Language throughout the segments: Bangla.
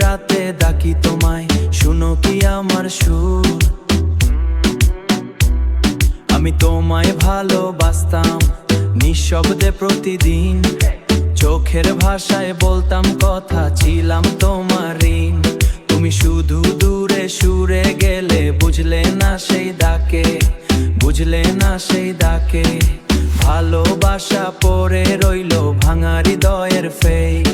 রাতে ডাকি তোমায়, শুনো কি আমার সুর? আমি তোমায় ভালোবাসতাম নিঃশব্দে প্রতিদিন, চোখের ভাষায় বলতাম কথা, ছিলাম তোমার ঋণ। তুমি শুধু দূরে সুরে গেলে, বুঝলে না সেই ডাকে, বুঝলে না সেই ডাকে। ভালোবাসা পড়ে রইল ভাঙা হৃদয়ের ফেক।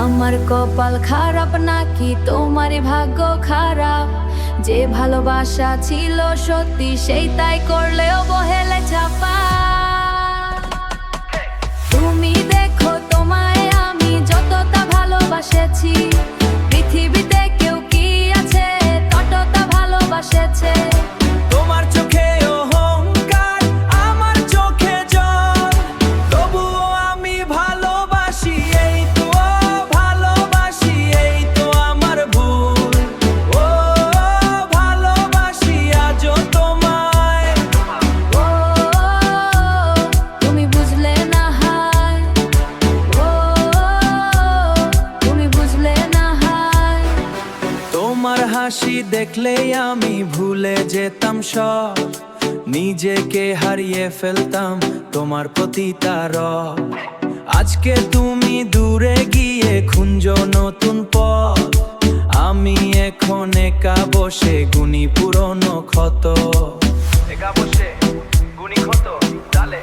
আমার কপাল খারাপ নাকি তোমার ভাগ্য খারাপ? যে ভালোবাসা ছিল সত্যি সেই তাই করলে অবহেলা চাপা। তুমি দেখো তোমায় আমি যতটা ভালোবাসেছি, পৃথিবীতে কেউ কি আছে ততটা ভালোবাসেছে? তোমার চোখে অহংকার, আমার চোখে জল, তবুও আমি ভালোবাসি, এই তো ভালোবাসি, এই তো আমার ভুল। ও ভালোবাসি আজও তোমায়। ও তুমি বুঝলে না হায়, ও তুমি বুঝলে না হায়। তোমার হাসি দেখলেই আমি ভুলে যেতাম সব, নিজেকে হারিয়ে ফেলতাম তোমার প্রতি তারক। আজকে তুমি দূরে গিয়ে খুঁজো নতুন পথ, আমি এখন একা বসে গুনি পুরনো ক্ষত। একা বসে গুনি ক্ষত, তালে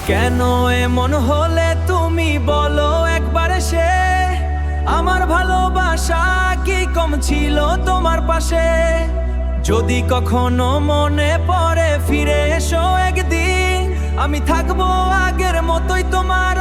কেন এমন হলে তুমি বলো একবার সে? আমার ভালোবাসা কি কম ছিল তোমার পাশে? যদি কখনো মনে পড়ে ফিরে এসো একদিন, আমি থাকবো আগের মতোই তোমার